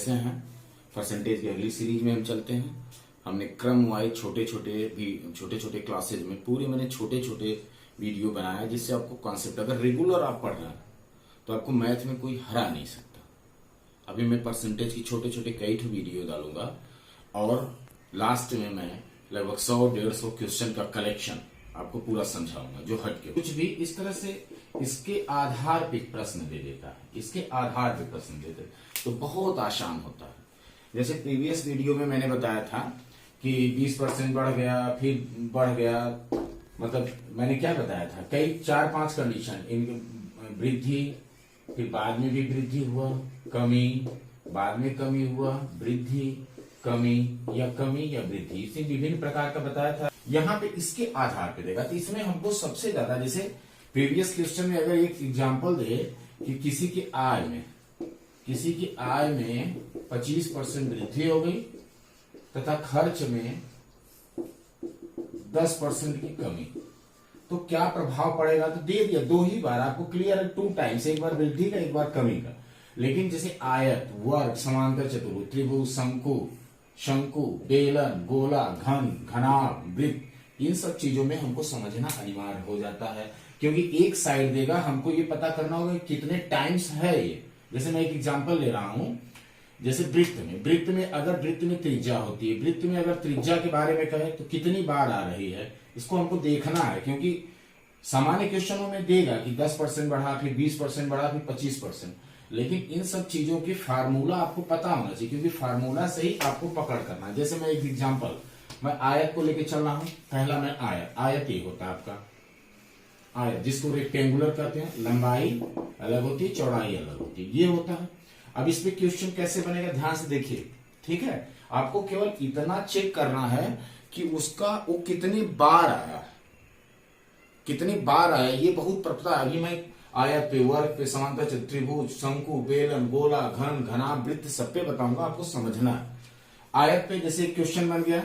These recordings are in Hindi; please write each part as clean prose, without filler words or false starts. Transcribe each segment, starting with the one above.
कैसे हैं? परसेंटेज की अगली सीरीज में हम चलते हैं। हमने क्रम वाइज छोटे छोटे क्लासेज में पूरे मैंने छोटे छोटे वीडियो बनाया, जिससे आपको कॉन्सेप्ट, अगर रेगुलर आप पढ़ रहे हैं तो आपको मैथ में कोई हरा नहीं सकता। अभी मैं परसेंटेज की छोटे छोटे कई वीडियो डालूंगा और लास्ट में मैं लगभग 100-150 क्वेश्चन का कलेक्शन आपको पूरा समझाऊंगा, जो हटके कुछ भी इस तरह से इसके आधार पे प्रश्न दे देता है, इसके आधार पे प्रश्न देते तो बहुत आसान होता है। जैसे प्रीवियस वीडियो में मैंने बताया था कि 20% बढ़ गया, फिर बढ़ गया, मतलब मैंने क्या बताया था, कई 4-5 कंडीशन, इन वृद्धि, फिर बाद में भी वृद्धि हुआ, कमी, बाद में कमी हुआ, वृद्धि, कमी या वृद्धि, इसे विभिन्न प्रकार का बताया था। यहाँ पे इसके आधार पे देगा, तो इसमें हमको सबसे ज्यादा, जैसे प्रीवियस क्वेश्चन में अगर एक एग्जांपल दे कि किसी की आय में 25% वृद्धि हो गई तथा खर्च में 10% की कमी, तो क्या प्रभाव पड़ेगा? तो दे दिया, 2 ही बार आपको क्लियर है, 2 टाइम्स, एक बार वृद्धि का, एक बार कमी का। लेकिन जैसे आयत, वर्ग, समांतर चतुर्भुज, त्रिभुज, शंकु, बेलन, गोला, घन, घनाभ, वृत्त, इन सब चीजों में हमको समझना अनिवार्य हो जाता है, क्योंकि एक साइड देगा, हमको ये पता करना होगा कितने टाइम्स है ये। जैसे मैं एक एग्जांपल ले रहा हूं, जैसे वृत्त में अगर वृत्त में त्रिज्या होती है, वृत्त में अगर त्रिज्या के बारे में कहें तो कितनी बार आ रही है, इसको हमको देखना है। क्योंकि सामान्य क्वेश्चनों में देगा कि 10% बढ़ा, फिर 20% बढ़ा, फिर 25%, लेकिन इन सब चीजों की फार्मूला आपको पता होना चाहिए, क्योंकि फार्मूला से ही आपको पकड़ करना है। जैसे मैं एक एग्जांपल, मैं आयत को लेके चल रहा हूं, पहला मैं आयत ये होता है आपका आयत, जिसको रेक्टेंगुलर कहते हैं, लंबाई अलग होती है, चौड़ाई अलग होती है, ये होता है। अब इस पे क्वेश्चन कैसे बनेगा, ध्यान से देखिए, ठीक है। आपको केवल इतना चेक करना है कि उसका वो कितनी बार आया, ये बहुत पता है। अभी मैं आयत पे, वर्ग पे, समांतर, त्रिभुज, शंकु, बेलन, गोला, घन, घनाभ, वृत्त सब पे बताऊंगा, आपको समझना है। आयत पे जैसे क्वेश्चन बन गया,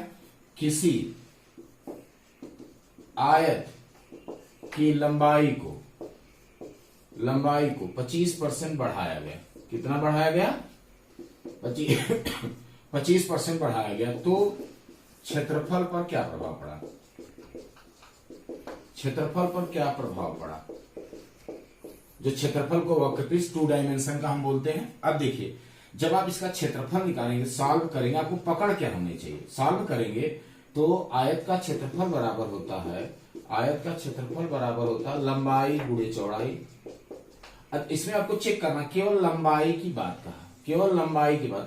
किसी आयत की लंबाई को 25% बढ़ाया गया। कितना बढ़ाया गया? 25% बढ़ाया गया, तो क्षेत्रफल पर क्या प्रभाव पड़ा? जो क्षेत्रफल को वक्रपृष्ठ 2 डायमेंशन का हम बोलते हैं। अब देखिए, जब आप इसका क्षेत्रफल निकालेंगे, सॉल्व करेंगे, आपको पकड़ क्या होनी चाहिए? सॉल्व करेंगे तो आयत का क्षेत्रफल बराबर होता है लंबाई गुणे चौड़ाई। अब इसमें आपको चेक करना, केवल लंबाई की बात कहा,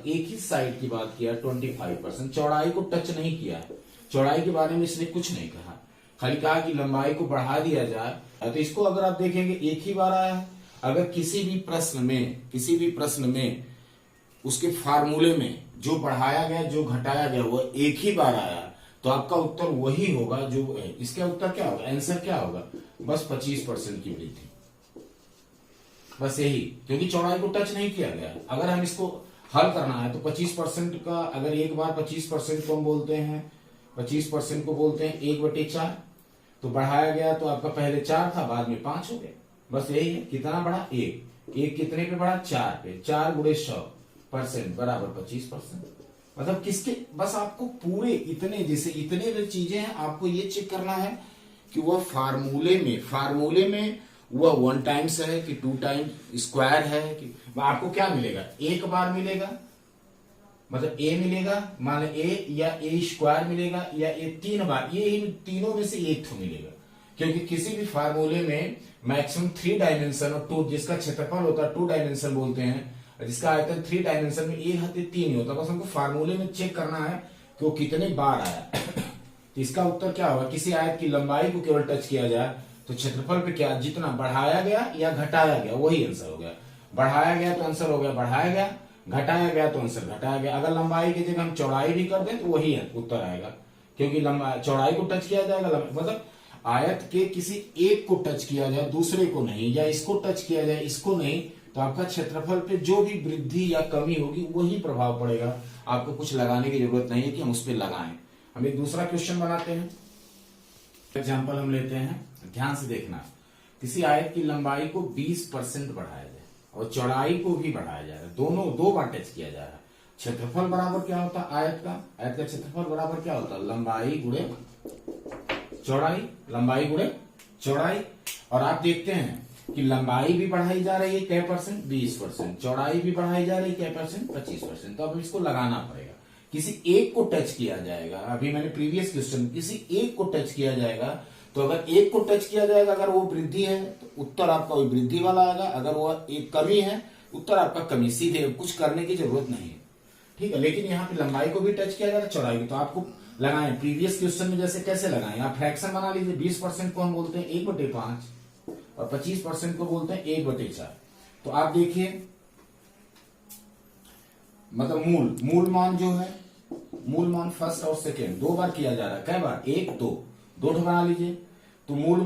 एक ही साइड की बात किया, 25%, चौड़ाई को टच नहीं किया, चौड़ाई के बारे में इसने कुछ नहीं कहा, खाली कहा कि लंबाई को बढ़ा दिया जाए। तो इसको अगर आप देखेंगे एक ही बार आया है। अगर किसी भी प्रश्न में उसके फार्मूले में जो बढ़ाया गया, जो घटाया गया, वो एक ही बार आया, तो आपका उत्तर वही होगा जो है। इसका उत्तर क्या होगा? आंसर क्या होगा? बस 25% की वृद्धि, बस यही, क्योंकि चौड़ाई को टच नहीं किया गया। अगर हम इसको हल करना है तो 25% का, अगर एक बार 25% को हम बोलते हैं, 25% को बोलते हैं 1/4, तो बढ़ाया गया तो आपका पहले 4 था, बाद में 5 हो गया, बस यही है। कितना बढ़ा? 1 कितने पे बढ़ा? 4 पे, 4 गुणे 100% बराबर 25%। मतलब किसके, बस आपको पूरे इतने जो चीजें हैं, आपको ये चेक करना है कि वह फार्मूले में वह 1 टाइम्स है कि 2 टाइम्स स्क्वायर है, कि आपको क्या मिलेगा? एक बार मिलेगा, मतलब ए मिलेगा, मान ए, या ए स्क्वायर मिलेगा, या ए 3 बार, ये इन तीनों में से एक तो मिलेगा। क्योंकि किसी भी फार्मूले में मैक्सिमम 3 डायमेंशन और 2, जिसका क्षेत्रफल होता है 2 डायमेंशन बोलते हैं, जिसका आयतन 3 डायमेंशन में 1 हते 3 ही होता है। बस हमको फार्मूले में चेक करना है कि वो कितने बार आया। तो इसका उत्तर क्या होगा? किसी आयत की लंबाई को केवल टच किया जाए तो क्षेत्रफल पे क्या, जितना बढ़ाया गया या घटाया गया, वही आंसर हो गया। बढ़ाया गया तो आंसर हो गया बढ़ाया गया, घटाया गया तो आंसर घटाया गया। अगर लंबाई की जगह हम चौड़ाई भी कर दें तो वही उत्तर आएगा, क्योंकि चौड़ाई को टच किया जाएगा, मतलब आयत के किसी एक को टच किया जाए, दूसरे को नहीं, या इसको टच किया जाए, इसको नहीं, तो आपका क्षेत्रफल पे जो भी वृद्धि या कमी होगी वही प्रभाव पड़ेगा। आपको कुछ लगाने की जरूरत नहीं है कि हम उस पर लगाएं। हम एक दूसरा क्वेश्चन बनाते हैं, एग्जाम्पल हम लेते हैं, ध्यान से देखना। किसी आयत की लंबाई को 20% बढ़ाया जाए और चौड़ाई को भी बढ़ाया जा रहा है, दोनों 2 बार टच किया जा रहा है। क्षेत्रफल बराबर क्या होता है आयत का? आयत का क्षेत्रफल बराबर क्या होता है? लंबाई गुणे चौड़ाई, लंबाई गुणे चौड़ाई। और आप देखते हैं कि लंबाई भी बढ़ाई जा रही है कै परसेंट? 20%। चौड़ाई भी बढ़ाई जा रही है कै परसेंट? 25%। तो अब इसको लगाना पड़ेगा, किसी एक को टच किया जाएगा। अभी मैंने प्रीवियस क्वेश्चन, किसी एक को टच किया जाएगा, तो अगर एक को टच किया जाएगा, अगर वो वृद्धि है तो उत्तर आपका वही वृद्धि वाला आएगा, अगर वो एक कमी है उत्तर आपका कमी। सीधे कुछ करने की जरूरत नहीं है, ठीक है। लेकिन यहाँ पे लंबाई को भी टच किया जाएगा, चौड़ाई भी। तो आपको लगाएं प्रीवियस क्वेश्चन में जैसे कैसे लगाएं, आप फ्रैक्शन बना लीजिए। 20% को हम बोलते हैं 1/5 और 25% को बोलते हैं 1/4। तो आप देखिए, मतलब मूल मान जो है, मूल मान फर्स्ट और सेकेंड दो बार किया जा रहा है। कै बार? 1 2, 2 बना लीजिए। तो मूल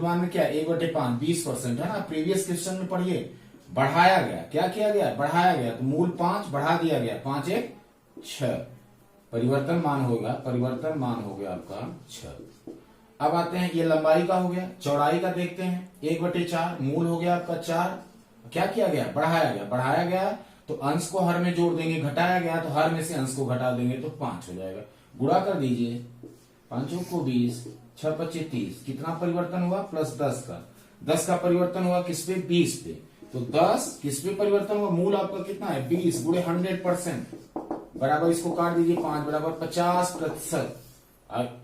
मान में क्या? 1/5, 20% है ना। प्रीवियस क्वेश्चन में पढ़िए, बढ़ाया गया, क्या किया गया? बढ़ाया गया। तो मूल 5 बढ़ा दिया गया, 5 1 6, परिवर्तन मान हो गया आपका 6। अब आते हैं, ये लंबाई का हो गया। चौड़ाई का देखते हैं, 1/4, मूल हो गया आपका 4, क्या किया गया? बढ़ाया गया तो अंश को हर में जोड़ देंगे, घटाया गया तो हर में से अंश को घटा देंगे तो 5 हो जाएगा। गुणा कर दीजिए, 5 को 20, 6 25 30, कितना परिवर्तन हुआ? +10 का। 10 का परिवर्तन हुआ किस पे? 20 पे। तो 10 किस पे परिवर्तन हुआ? मूल आपका कितना है? 20 गुणे 100% बराबर, इसको काट दीजिए, 5 बराबर 50%।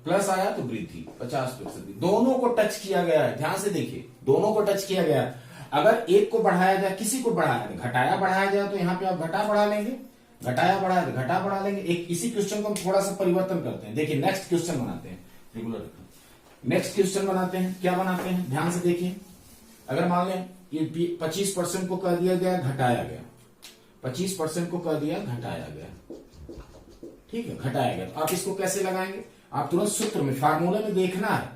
प्लस आया तो वृद्धि 50%। दोनों को टच किया गया है, ध्यान से देखिए, दोनों को टच किया गया है। अगर एक को बढ़ाया जाए, किसी को घटाया बढ़ाया जाए, तो यहाँ पे आप घटा बढ़ा लेंगे, घटाया बढ़ाया तो घटा बढ़ा लेंगे। एक इसी क्वेश्चन को हम थोड़ा सा परिवर्तन करते हैं। देखिए नेक्स्ट क्वेश्चन बनाते हैं, रेगुलर नेक्स्ट क्वेश्चन बनाते हैं। क्या बनाते हैं? ध्यान से देखिए, अगर मान लें ये 25% को कह दिया गया घटाया गया, 25% को कह दिया घटाया गया, ठीक है, घटाया गया। तो आप इसको कैसे लगाएंगे? आप तुरंत सूत्र में, फार्मूले में देखना है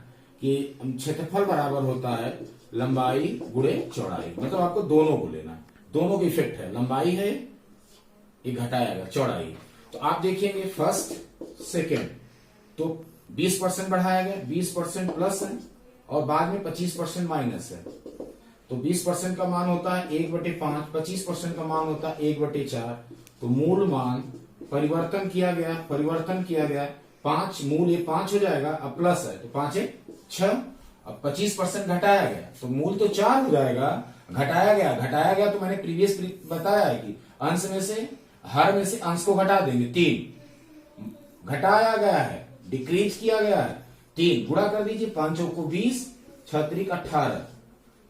कि क्षेत्रफल बराबर होता है लंबाई गुणे चौड़ाई। मतलब आपको दोनों को लेना है, दोनों का इफेक्ट है। लंबाई है, ये घटाया गया, चौड़ाई। तो आप देखेंगे फर्स्ट सेकेंड, तो 20% बढ़ाया गया, 20% प्लस है और बाद में 25% माइनस है। तो 20% का मान होता है 1/5, 25% का मान होता है 1/4। तो मूल मान परिवर्तन किया गया 5, मूल ये 5 हो जाएगा, अब प्लस है तो 5 1 6। अब 25% घटाया गया तो मूल तो 4 हो जाएगा, घटाया गया तो मैंने प्रीवियस बताया है कि अंश में से, हर में से अंश को घटा देंगे, 3 घटाया गया है, डिक्रीज किया गया है 3। गुणा कर दीजिए, 5 को 20, 6 3 18।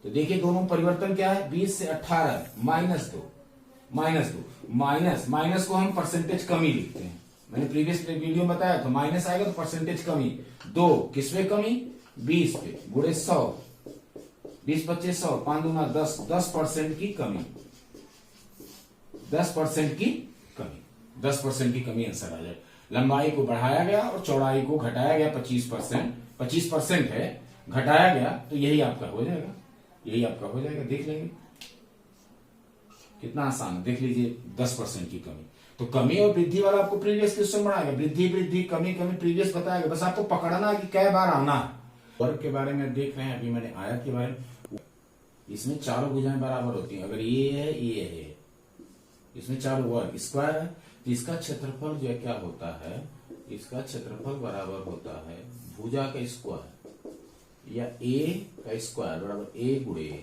तो देखिए दोनों परिवर्तन क्या है? 20 से 18 -2, माइनस को हम परसेंटेज कमी लिखते हैं। मैंने प्रीवियस वीडियो में बताया, तो माइनस आएगा तो परसेंटेज कमी। 2 किसमें कमी? 20 पे, गुणे 100, 20 25 100, 5 दूना 10, 10% की कमी, 10% की कमी, 10% की कमी आंसर आ जाए। लंबाई को बढ़ाया गया और चौड़ाई को घटाया गया 25% है, घटाया गया तो यही आपका हो जाएगा, देख लेंगे कितना आसान है, देख लीजिए 10% की कमी। तो कमी और वृद्धि वाला आपको प्रीवियस क्वेश्चन बनाएगा, वृद्धि कमी प्रीवियस बताएगा, बस आपको पकड़ना है कि कै बार आना है। वर्ग के बारे में देख रहे हैं, अभी मैंने आयत के बारे में, इसमें चारों भुजाएं बराबर होती हैं। अगर ये है, इसमें चारों वर्ग स्क्वायर है, तो इसका क्षेत्रफल जो है क्या होता है? इसका क्षेत्रफल बराबर होता है भुजा का स्क्वायर या ए का स्क्वायर बराबर ए गुणे।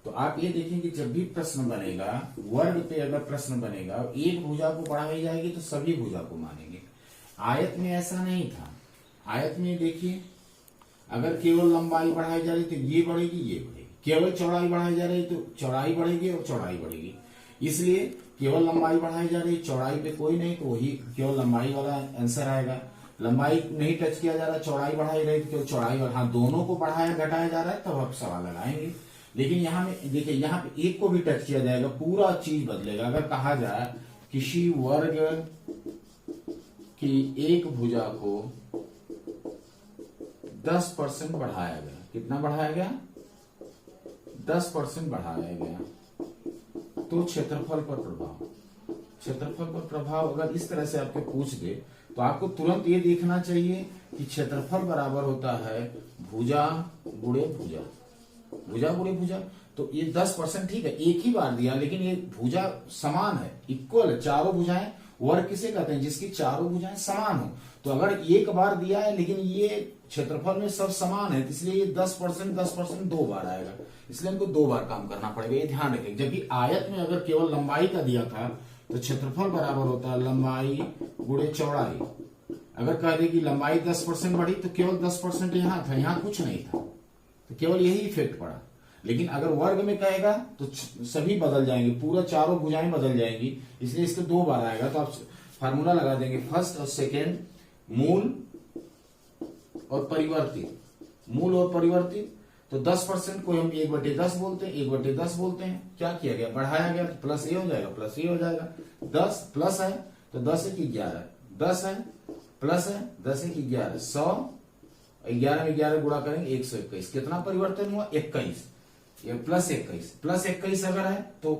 तो आप ये देखेंगे जब भी प्रश्न बनेगा, वर्ग पे अगर प्रश्न बनेगा, एक भुजा को बढ़ाई जाएगी तो सभी भुजा को मानेंगे। आयत में ऐसा नहीं था। आयत में देखिए, अगर केवल लंबाई बढ़ाई जा रही तो ये बढ़ेगी, केवल चौड़ाई बढ़ाई जा रही तो चौड़ाई बढ़ेगी और चौड़ाई बढ़ेगी। इसलिए केवल लंबाई बढ़ाई जा रही, चौड़ाई पे कोई नहीं, तो वही केवल लंबाई वाला आंसर आएगा। लंबाई नहीं टच किया जा रहा, चौड़ाई बढ़ाई रही तो केवल चौड़ाई, और हाँ दोनों को बढ़ाया घटाया जा रहा है, तब आप सवाल लगाएंगे। लेकिन यहाँ में देखिए, यहाँ पे एक को भी टच किया जाएगा, पूरा चीज बदलेगा। अगर कहा जाए किसी वर्ग की एक भुजा को 10% बढ़ाया गया, कितना बढ़ाया गया? 10% बढ़ाया गया, तो क्षेत्रफल पर प्रभाव अगर इस तरह से आपको पूछ दे, तो आपको तुरंत ये देखना चाहिए कि क्षेत्रफल बराबर होता है भुजा गुणे भुजा। तो ये 10% ठीक है, एक ही बार दिया, लेकिन ये भुजा समान है, इक्वल है, चारों भुजाएं वर्ग किसे कहते हैं? जिसकी चारों भुजाएं समान हो। तो अगर एक बार दिया है लेकिन ये क्षेत्रफल में सब समान है, तो इसलिए ये 10% 2 बार आएगा, इसलिए हमको 2 बार काम करना पड़ेगा, ये ध्यान रखें। जबकि आयत में अगर केवल लंबाई का दिया था तो क्षेत्रफल बराबर होता है लंबाई गुणे चौड़ाई। अगर कह दे कि लंबाई 10% बढ़ी तो केवल 10% यहां था, यहां कुछ नहीं था, तो केवल यही इफेक्ट पड़ा। लेकिन अगर वर्ग में कहेगा तो सभी बदल जाएंगे, पूरा चारों भुजाएं बदल जाएंगी, इसलिए इसके 2 बार आएगा। तो आप फार्मूला लगा देंगे फर्स्ट और सेकेंड, मूल और परिवर्तित। मूल और परिवर्तित, तो 10% को हम 1/10 बोलते हैं, 1/10 बोलते हैं। क्या किया गया? बढ़ाया गया, तो प्लस ये हो जाएगा, प्लस ये हो जाएगा। 10 प्लस है तो 10 1 11, 10 है प्लस है 10 1 11, 100, 11 में 11 गुणा करेंगे 121। कितना परिवर्तन हुआ? 21। ये प्लस 21, प्लस 21 अगर है तो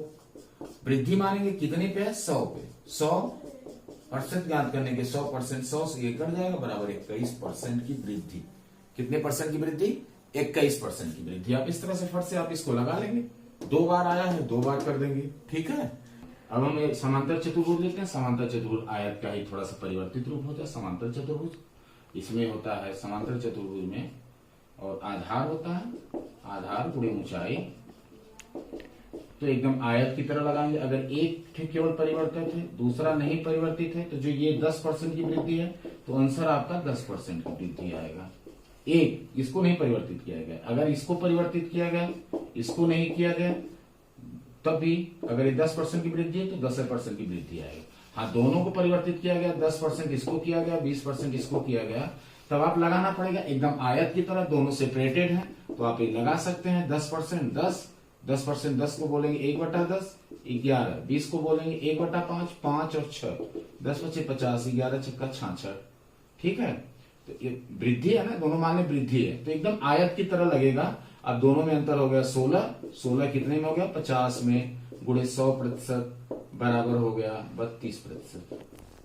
वृद्धि मानेंगे, कितने पे है? 100 पे। 100% ज्ञात करने के 100%, 100 से ये कट जाएगा, बराबर 21% की वृद्धि। कितने परसेंट की वृद्धि? 21% की वृद्धि। आप इस तरह से फट से आप इसको लगा लेंगे, 2 बार आया है 2 बार कर देंगे, ठीक है। अब हम एक समांतर चतुर्भुज लेते हैं। समांतर चतुर्भुज आयत का ही थोड़ा सा परिवर्तित रूप होता है समांतर चतुर्भुज। इसमें होता है समांतर चतुर्भुज में, और आधार होता है, आधार गुणे ऊंचाई, तो एकदम आयत की तरह लगाएंगे। अगर एक केवल परिवर्तित है, दूसरा नहीं परिवर्तित है, तो जो ये 10% की वृद्धि है तो आंसर आपका 10% की वृद्धि आएगा। एक इसको नहीं परिवर्तित किया गया, अगर इसको परिवर्तित किया गया, इसको नहीं किया गया, तब भी अगर ये 10% की वृद्धि है तो 10% की वृद्धि आएगी। हाँ, दोनों को परिवर्तित किया गया, 10% इसको किया गया, 20% इसको किया गया, तब आप लगाना पड़ेगा एकदम आयत की तरह, दोनों सेपरेटेड हैं, तो आप ये लगा सकते हैं। 10% 10% 10 को बोलेंगे 1/10, 11, 20 को बोलेंगे 1/5, 5 और 6, 10 × 5 = 50, 11 × 6 = 66, ठीक है। तो ये वृद्धि है ना, दोनों मान वृद्धि है, तो एकदम आयत की तरह लगेगा। अब दोनों में अंतर हो गया 16, 16 कितने में हो गया? 50 में, गुणे 100% बराबर हो गया 32%।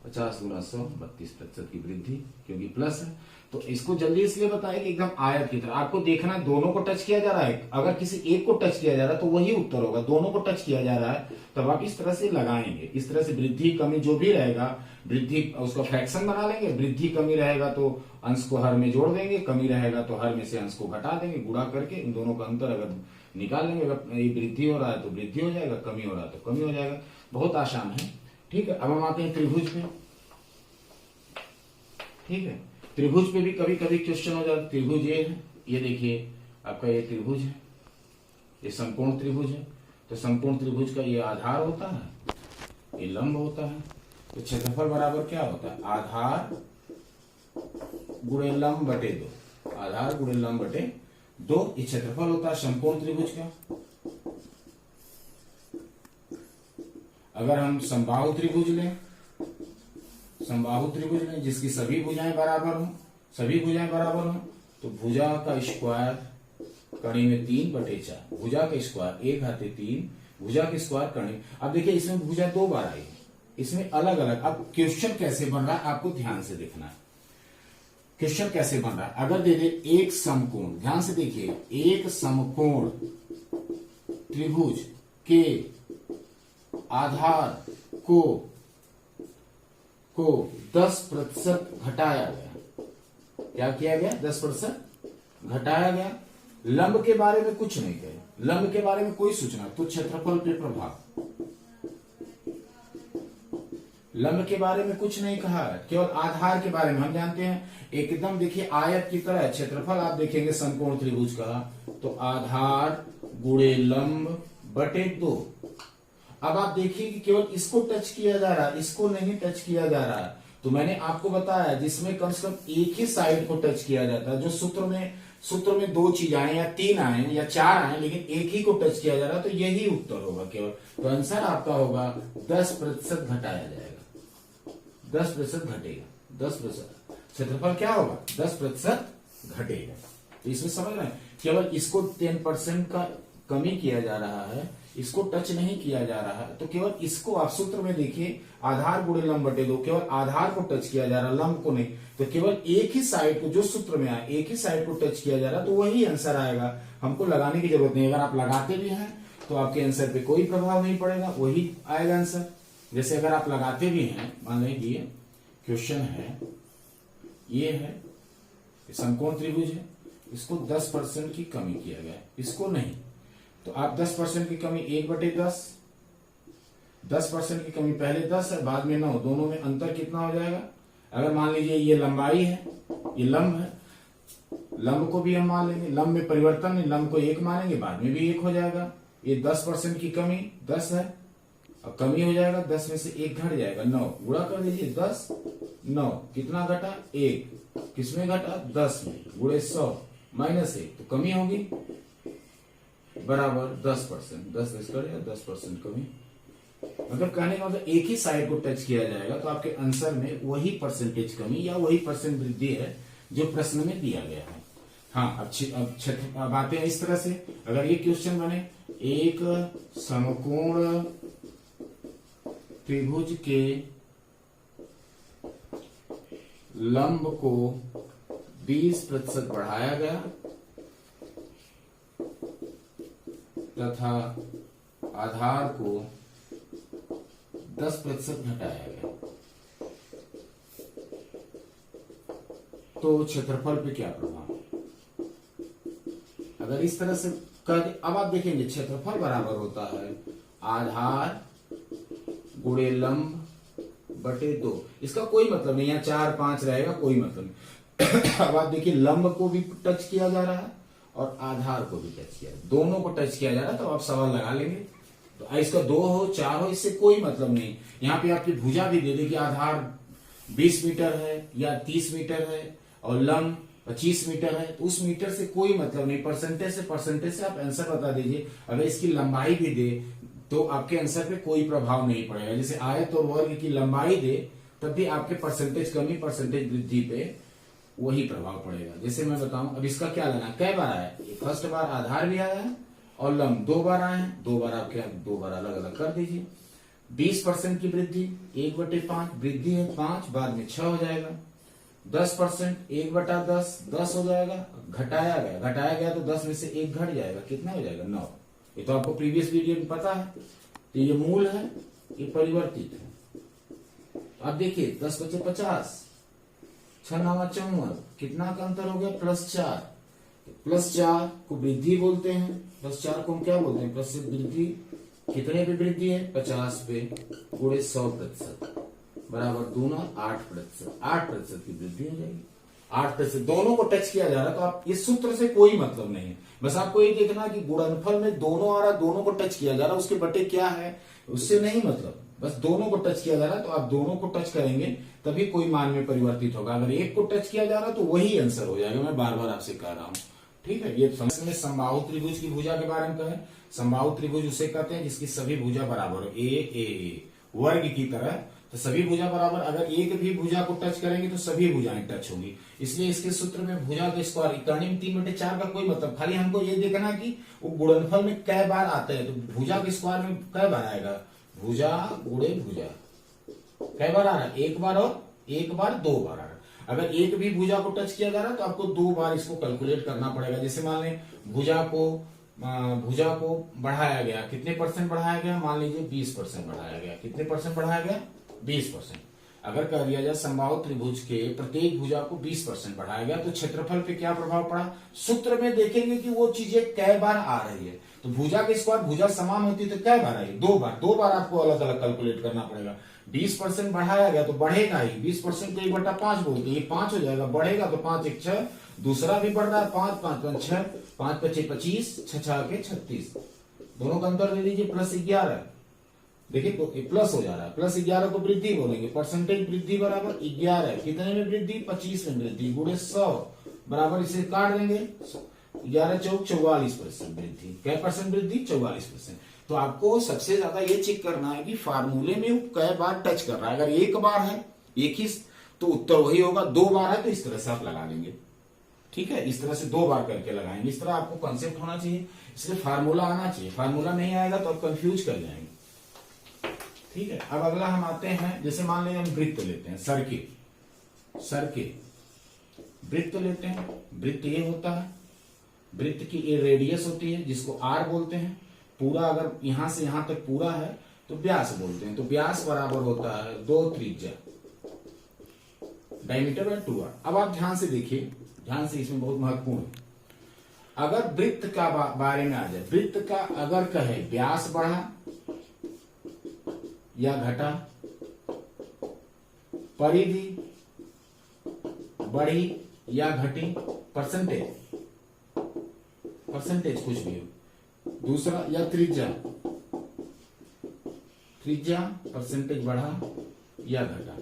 50 × 100 32% की वृद्धि, क्योंकि प्लस है। तो इसको जल्दी इसलिए बताया कि एकदम आयत की तरह आपको देखना है, दोनों को टच किया जा रहा है। अगर किसी एक को टच किया जा रहा है तो वही उत्तर होगा, दोनों को टच किया जा रहा है तब आप इस तरह से लगाएंगे। इस तरह से वृद्धि कमी जो भी रहेगा, वृद्धि उसका फ्रैक्शन बना लेंगे, वृद्धि कमी रहेगा तो अंश को हर में जोड़ देंगे, कमी रहेगा तो हर में से अंश को घटा देंगे, गुणा करके इन दोनों का अंतर अगर निकाल लेंगे। अगर ये वृद्धि हो रहा है तो वृद्धि हो जाएगा, कमी हो रहा है तो कमी हो जाएगा। बहुत आसान है, ठीक है। अब हम आते हैं त्रिभुज पे, ठीक है। त्रिभुज पे भी कभी कभी क्वेश्चन हो जाता है। त्रिभुज ये है, ये देखिए आपका ये त्रिभुज है, ये समकोण त्रिभुज है। तो समकोण त्रिभुज का ये आधार होता है, ये लंब होता है, तो क्षेत्रफल बराबर क्या होता है? आधार गुणे लंब बटे 2, आधार गुणे लंब बटे 2, ये क्षेत्रफल होता है समकोण त्रिभुज का। अगर हम समबाहु त्रिभुज लें, समबाहु त्रिभुज में जिसकी सभी भुजाएं बराबर हो, सभी भुजाएं बराबर हो, तो भुजा का स्क्वायर कड़ी में 3/4, भुजा का स्क्वायर 1/3, भुजा के स्क्वायर कड़ी। अब देखिए इसमें भुजा 2 बार आई, इसमें अलग अलग। अब क्वेश्चन कैसे बन रहा है आपको ध्यान से देखना है। क्वेश्चन कैसे बन रहा है? अगर दे दे एक समकोण, ध्यान से देखिए, एक समकोण त्रिभुज के आधार को 10% घटाया गया। क्या किया गया? 10% घटाया गया। लंब के बारे में कुछ नहीं कहे, लंब के बारे में कोई सूचना, तो क्षेत्रफल पे प्रभाव, लंब के बारे में कुछ नहीं कहा, केवल आधार के बारे में। हम जानते हैं एकदम देखिए आयत की तरह क्षेत्रफल आप देखेंगे समकोण त्रिभुज का, तो आधार गुणे लंब बटे 2। अब आप देखिए कि केवल इसको टच किया जा रहा है, इसको नहीं टच किया जा रहा है। तो मैंने आपको बताया जिसमें कम से कम एक ही साइड को टच किया जाता है, जो सूत्र में 2 चीज आए या 3 आए या 4 आए, लेकिन एक ही को टच किया जा रहा है, तो यही उत्तर होगा केवल। तो आंसर आपका होगा 10% घटाया जाएगा, 10% घटेगा, 10%। क्षेत्रफल क्या होगा? 10% घटेगा। तो इसमें समझ रहे हैं, केवल इसको 10% का कमी किया जा रहा है, इसको टच नहीं किया जा रहा है। तो केवल इसको आप सूत्र में देखिए, आधार गुणे लंब बटे 2, केवल आधार को टच किया जा रहा है, लंब को नहीं। तो केवल एक ही साइड को, जो सूत्र में आए एक ही साइड को टच किया जा रहा है, तो वही आंसर आएगा। हमको लगाने की जरूरत नहीं। अगर आप लगाते भी हैं तो आपके आंसर पे कोई प्रभाव नहीं पड़ेगा, वही आएगा आंसर। जैसे अगर आप लगाते भी हैं, मान लें कि क्वेश्चन है, ये है समकोण त्रिभुज है, इसको 10% की कमी किया गया है, इसको नहीं, तो आप 10% की कमी 1/10, 10% की कमी पहले 10 है बाद में 9, दोनों में अंतर कितना हो जाएगा? अगर मान लीजिए ये लंबाई है, ये लंब है, लंब को भी हम मान लेंगे, लंब में परिवर्तन नहीं, लंब को 1 मानेंगे, बाद में भी 1 हो जाएगा। ये 10% की कमी 10 है, अब कमी हो जाएगा, 10 में से 1 घट जाएगा, 9, गुणा कर दीजिए, 10 9, कितना घटा? 1, किसमें घटा? 10 में, गुणे 100 माइनस 1, तो कमी होगी बराबर 10%, 10 करेगा 10% कमी। मतलब कहने का मतलब एक ही साइड को टच किया जाएगा तो आपके आंसर में वही परसेंटेज कमी या वही परसेंट वृद्धि है जो प्रश्न में दिया गया है। हाँ, अब आते हैं इस तरह से, अगर ये क्वेश्चन बने, एक समकोण त्रिभुज के लंब को 20% बढ़ाया गया तथा आधार को 10% घटाया गया, तो क्षेत्रफल पे क्या प्रभाव? अगर इस तरह से कर, अब आप देखेंगे क्षेत्रफल बराबर होता है आधार गुणे लंब बटे 2। इसका कोई मतलब नहीं, यहाँ 4 5 रहेगा, कोई मतलब नहीं। अब आप देखिए लंब को भी टच किया जा रहा है और आधार को भी टच किया, दोनों को टच किया जा रहा है, तो आप सवाल लगा लेंगे। तो इसका 2 हो 4 हो, इससे कोई मतलब नहीं। यहाँ पे आपकी भुजा भी दे दे कि आधार 20 मीटर है या 30 मीटर है और लंब 25 मीटर है, तो उस मीटर से कोई मतलब नहीं, परसेंटेज से आप आंसर बता दीजिए। अगर इसकी लंबाई भी दे तो आपके आंसर पे कोई प्रभाव नहीं पड़ेगा। जैसे आयत और वर्ग की लंबाई दे तब भी आपके परसेंटेज कमी परसेंटेज वृद्धि पे वही प्रभाव पड़ेगा। जैसे मैं बताऊं, अब इसका क्या लेना, कै बार आया? फर्स्ट बार आधार भी आया है और लंब 2 बार आए हैं, 2 बार आप क्या 2 बार अलग अलग कर दीजिए। 20% की वृद्धि 1/5, वृद्धि है 5, बाद में 6 हो जाएगा। 10% 1/10, 10 हो जाएगा। घटाया गया तो 10 में से 1 घट जाएगा, कितना हो जाएगा? 9। ये तो आपको प्रीवियस वीडियो में पता है। तो ये मूल है, ये परिवर्तित है। अब देखिए 10 × 5 = 50, 6 × 9 = 54, कितना का अंतर हो गया? +4। +4 को वृद्धि बोलते हैं, +4 को हम क्या बोलते हैं? प्लस वृद्धि। कितने पे वृद्धि है? 50 पे, गुणे 100% बराबर दूना 8%। 8% की वृद्धि हो जाएगी। 8% दोनों को टच किया जा रहा है, तो आप इस सूत्र से कोई मतलब नहीं है। बस आपको ये देखना कि गुणनफल में दोनों आ रहा, दोनों को टच किया जा रहा, उसके बटे क्या है उससे नहीं मतलब, बस दोनों को टच किया जा रहा है, तो आप दोनों को टच करेंगे तभी कोई मान में परिवर्तित होगा। अगर एक को टच किया जा रहा है तो वही आंसर हो जाएगा। मैं बार बार आपसे कह रहा हूं, ठीक है। ये में समबाहु त्रिभुज की भुजा के बारे में कहें, समबाहु त्रिभुज उसे कहते हैं जिसकी सभी भुजा बराबर हो, ए वर्ग की तरह। तो सभी भुजा बराबर, अगर एक भी भुजा को टच करेंगे तो सभी भुजाएं टच होंगी। इसलिए इसके सूत्र में भुजा के स्क्वायर इकानी में 3/4 का कोई मतलब, खाली हमको ये देखना कि वो गुणनफल में कै बार आते हैं। तो भुजा के स्क्वायर में कै बार आएगा? भुजा गुणे भुजा कै बार आ रहा है? 1 बार और 1 बार 2 बार आ रहा है। अगर एक भी भुजा को टच किया जा रहा है तो आपको 2 बार इसको कैलकुलेट करना पड़ेगा। जैसे मान लें भुजा को बढ़ाया गया, कितने % बढ़ाया गया? मान लीजिए 20% बढ़ाया गया। कितने % बढ़ाया गया? 20%। अगर कह दिया जाए समबाहु त्रिभुज के प्रत्येक भुजा को 20% बढ़ाया गया तो क्षेत्रफल पे क्या प्रभाव पड़ा? सूत्र में देखेंगे कि वो चीजें कै बार आ रही है। तो भुजा के स्क्वायर भुजा समान होती है तो कै बार आई? 2 बार। 2 बार आपको अलग अलग कैलकुलेट करना पड़ेगा। 20% बढ़ाया गया तो बढ़ेगा ही, 20% को 1/5 बोलते हैं, ये 5 हो जाएगा। बढ़ेगा तो 5 × 1 = 6, दूसरा भी बढ़ रहा है 5 × 5 = 6, 5 × 5 = 25, 6 × 6 = 36। दोनों का अंतर ले लीजिए, +11। देखिए तो प्लस हो जा रहा है, +11 को वृद्धि बोलेंगे। परसेंटेज वृद्धि बराबर 11, कितने में वृद्धि? 25 में वृद्धि, गुणे 100 बराबर, इसे काट देंगे, 11 × 4 = 44% वृद्धि। क्या % वृद्धि? 44%। तो आपको सबसे ज्यादा ये चेक करना है कि फार्मूले में वो कै बार टच कर रहा है। अगर 1 बार है, एक ही, तो उत्तर वही होगा। 2 बार है तो इस तरह से आप लगा लेंगे, ठीक है। इस तरह से 2 बार करके लगाएंगे। इस तरह आपको कॉन्सेप्ट होना चाहिए, इसलिए फार्मूला आना चाहिए। फार्मूला नहीं आएगा तो आप कंफ्यूज कर जाएंगे, ठीक है। अब अगला हम आते हैं, जैसे मान लें हम वृत्त लेते हैं, सर्किल वृत्त लेते हैं। वृत्त ये होता है, वृत्त की ये रेडियस होती है जिसको R बोलते हैं। पूरा अगर यहां से यहां तक पूरा है तो व्यास बोलते हैं। तो व्यास बराबर होता है 2 त्रिज्या, डायमीटर बाय 2r। अब आप ध्यान से देखिए, ध्यान से, इसमें बहुत महत्वपूर्ण है। अगर वृत्त का बारे में आ जाए, वृत्त का अगर कहे व्यास बढ़ा या घटा, परिधि बढ़ी या घटी, परसेंटेज, परसेंटेज कुछ भी हो, दूसरा या त्रिज्या, त्रिज्या परसेंटेज बढ़ा या घटा,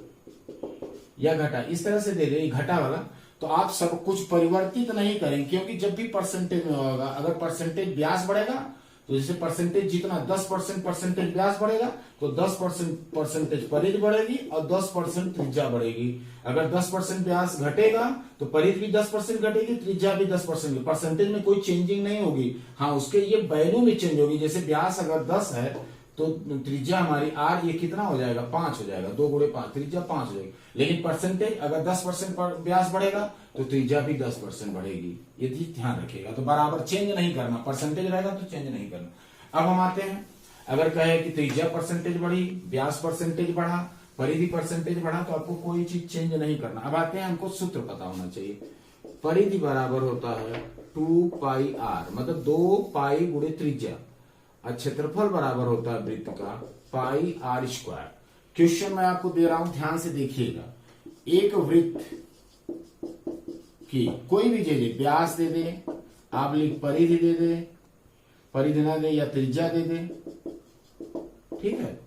या घटा, इस तरह से दे दे घटा वाला। तो आप सब कुछ परिवर्तित नहीं करेंगे, क्योंकि जब भी परसेंटेज में होगा, अगर परसेंटेज व्यास बढ़ेगा तो जैसे परसेंटेज जितना 10% परसेंटेज व्यास बढ़ेगा तो 10% परसेंटेज परिधि बढ़ेगी और 10% त्रिज्या बढ़ेगी। अगर 10% व्यास घटेगा तो परिधि भी 10% घटेगी, त्रिज्या भी 10%, परसेंटेज में कोई चेंजिंग नहीं होगी। हाँ, उसके ये वैल्यू में चेंज होगी। जैसे व्यास अगर 10 है तो त्रिज्या हमारी आर ये कितना हो जाएगा, 5 हो जाएगा, 2 गुणे 5, त्रिज्या 5 हो जाएगी। लेकिन परसेंटेज अगर 10% व्यास बढ़ेगा तो त्रिज्या भी 10% बढ़ेगी। ये चीज ध्यान रखिएगा। तो बराबर चेंज नहीं करना, परसेंटेज रहेगा तो चेंज नहीं करना। अब हम आते हैं, अगर कहे कि त्रिज्या परसेंटेज बढ़ी, व्यास परसेंटेज बढ़ा, परिधि परसेंटेज बढ़ा, तो आपको कोई चीज चेंज नहीं करना। अब आते हैं, हमको सूत्र पता होना चाहिए। परिधि बराबर होता है 2πr, मतलब 2π गुणे त्रिज्या, और क्षेत्रफल बराबर होता है वृत्त का πr²। क्वेश्चन मैं आपको दे रहा हूं, ध्यान से देखिएगा। एक वृत्त की कोई भी दे दे, व्यास दे दे, आप लिख परिधि दे दे, परिधि ना दे या त्रिज्या दे दे, ठीक है,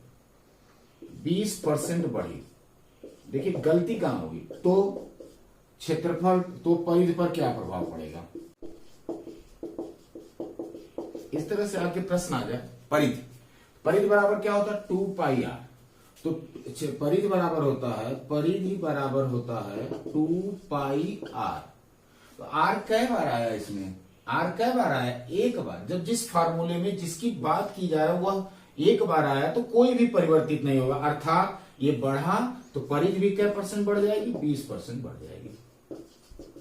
20% बढ़ी। देखिए गलती कहां होगी, तो क्षेत्रफल, तो परिधि पर क्या प्रभाव पड़ेगा, इस तरह से आपके प्रश्न आ जाए। परिधि, परिधि बराबर क्या होता है 2πr, तो परिधि बराबर होता है, परिधि बराबर होता है 2πr। तो r कै बार आया इसमें, r कै बार आया, एक बार। जब जिस फार्मूले में जिसकी बात की जा रही है वह एक बार आया तो कोई भी परिवर्तित नहीं होगा, अर्थात ये बढ़ा तो परिधि भी क्या % बढ़ जाएगी, 20% बढ़ जाएगी,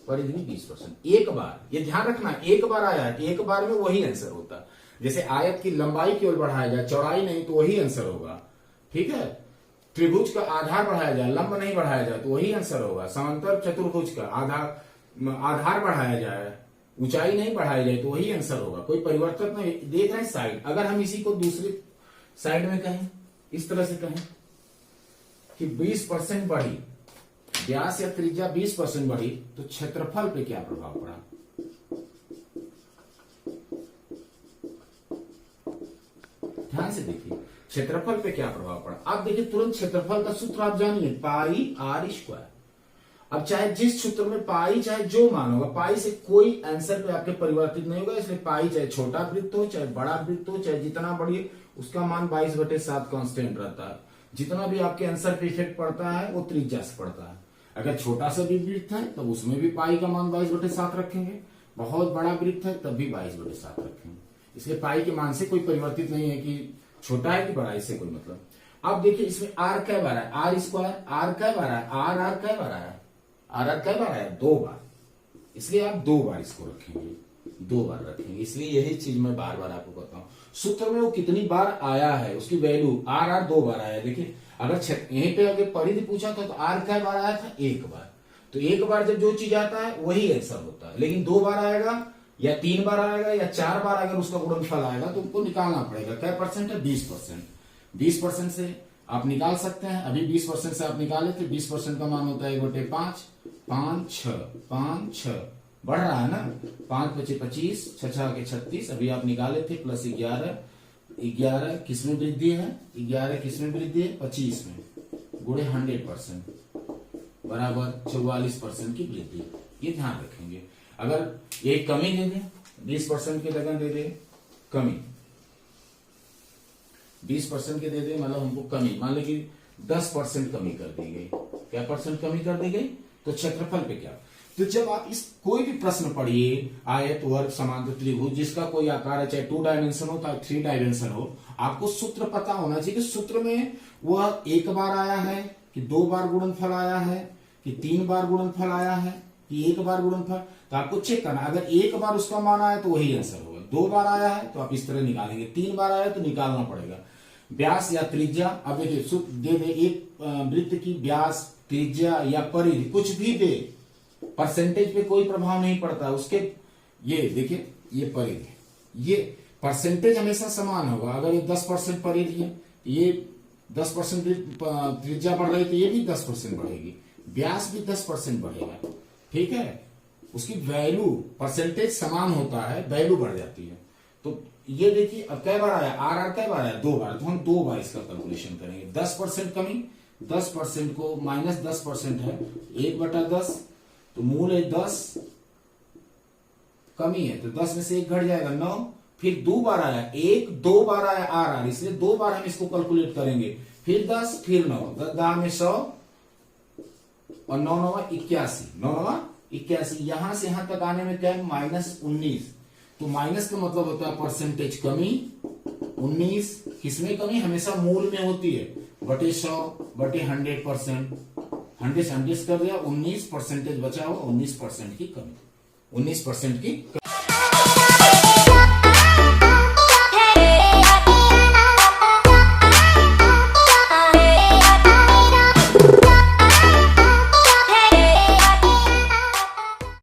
परिधि भी 20%, एक बार। ये ध्यान रखना, एक बार आया है, एक बार में वही आंसर होता है। जैसे आयत की लंबाई केवल बढ़ाया जाए, चौड़ाई नहीं, तो वही आंसर होगा, ठीक है। त्रिभुज का आधार बढ़ाया जाए, लंब नहीं बढ़ाया जाए, तो वही आंसर होगा। समांतर चतुर्भुज का आधार बढ़ाया जाए, ऊंचाई नहीं बढ़ाई जाए, तो वही आंसर होगा, कोई परिवर्तन नहीं। देख रहे हैं साइड, अगर हम इसी को दूसरी साइड में कहें, इस तरह से कहें कि 20% बढ़ी, व्यास या त्रिज्या 20% बढ़ी, तो क्षेत्रफल पे क्या प्रभाव पड़ा, ध्यान से देखिए, क्षेत्रफल पे क्या प्रभाव पड़ा। आप देखिए तुरंत क्षेत्रफल का सूत्र आप जानिए, πr²। अब चाहे जिस सूत्र में पाई, चाहे जो मान होगा, पाई से कोई आंसर पे आपके परिवर्तित नहीं होगा, इसलिए पाई चाहे छोटा वृत्त हो, चाहे बड़ा वृत्त हो, चाहे जितना बड़ी, उसका मान 22/7 कांस्टेंट रहता है। जितना भी आपके आंसर पे इफेक्ट पड़ता है वो त्रिज्या से पड़ता है। अगर छोटा सा भी वृत्त है तब उसमें भी पाई का मान 22/7 रखेंगे, बहुत बड़ा वृत्त है तब भी 22/7 रखेंगे। इसलिए पाई के मान से कोई परिवर्तित नहीं है कि छोटा है कि बड़ा, इससे कोई मतलब। अब देखिए इसमें आर कै बार है, r², आर कै बार है, आर कै बार है, आर कै बार है, 2 बार, इसलिए आप 2 बार इसको रखेंगे, 2 बार रखेंगे। इसलिए यही चीज मैं बार बार आपको बताऊं, सूत्र में वो कितनी बार आया है उसकी वैल्यू, आर 2 बार आया। देखिए अगर यहीं पे अगर परिधि पूछा था तो आर कै बार आया था, 1 बार। तो 1 बार जब जो चीज आता है वही आंसर होता है, लेकिन 2 बार आएगा या 3 बार आएगा या 4 बार अगर उसका गुणनफल आएगा तो उनको निकालना पड़ेगा। क्या परसेंट है, 20%। 20% से आप निकाल सकते हैं, अभी 20% से आप निकाले थे, 20% का मान होता है 1/5, 5 6, 5 6 बढ़ रहा है ना, 5 × 5 = 25, 6 6 के 36, अभी आप निकाले थे, प्लस 11, 11 किसमें वृद्धि है, 11 किसमें वृद्धि है, 25 में, गुणे 100% बराबर 44% की वृद्धि। ये ध्यान रखेंगे। अगर ये कमी दे दे, 20% की जगह दे दे कमी, 20% के दे दे, मतलब हमको कमी, मान लो कि 10% कमी कर दी गई, क्या परसेंट कमी कर दी गई, तो क्षेत्रफल पे क्या। तो जब आप इस कोई भी प्रश्न पढ़िए, आयत, वर्ग, समांतर त्रिभुज, जिसका कोई आकार है, चाहे 2 डायमेंशन हो चाहे 3 डायमेंशन हो, आपको सूत्र पता होना चाहिए कि सूत्र में वह 1 बार आया है कि 2 बार गुणनफल आया है कि 3 बार गुणनफल आया है कि 1 बार गुणनफल। तो आपको चेक करना, अगर 1 बार उसका मान आया तो वही आंसर होगा, 2 बार आया है तो आप इस तरह निकालेंगे, 3 बार आया तो निकालना पड़ेगा। व्यास या त्रिज्या, अब देखिए दे दे एक वृत्त की व्यास, त्रिज्या या परिधि कुछ भी दे, परसेंटेज पे कोई प्रभाव नहीं पड़ता उसके। ये देखिए ये परिधि, ये परसेंटेज हमेशा समान होगा। अगर ये 10% परिधि है, ये 10% त्रिज्या बढ़ रही तो ये भी 10% बढ़ेगी, व्यास भी 10% बढ़ेगा, ठीक है। उसकी वैल्यू, परसेंटेज समान होता है, वैल्यू बढ़ जाती है। तो ये देखिए अब कै बार आया, आर कै बार आया, 2 बार, तो हम 2 बार इसका कैलकुलेशन करेंगे। 10% कमी, 10% को माइनस 10% है 1/10, तो मूल है 10, कमी है तो 10 में से 1 घट जाएगा 9, फिर 2 बार आया, 2 बार आया आर, इसलिए 2 बार हम इसको कैलकुलेट करेंगे, फिर 10 फिर 9, 10 में 100 और 9 9 81, 9 9 81, यहां से यहां तक आने में क्या है -19, तो माइनस का मतलब होता है परसेंटेज कमी। 19 किसमें कमी, हमेशा मूल में होती है, बटे 100 बटे 100%, 100 कर दिया, 19% बचा हुआ, 19% की कमी, 19% की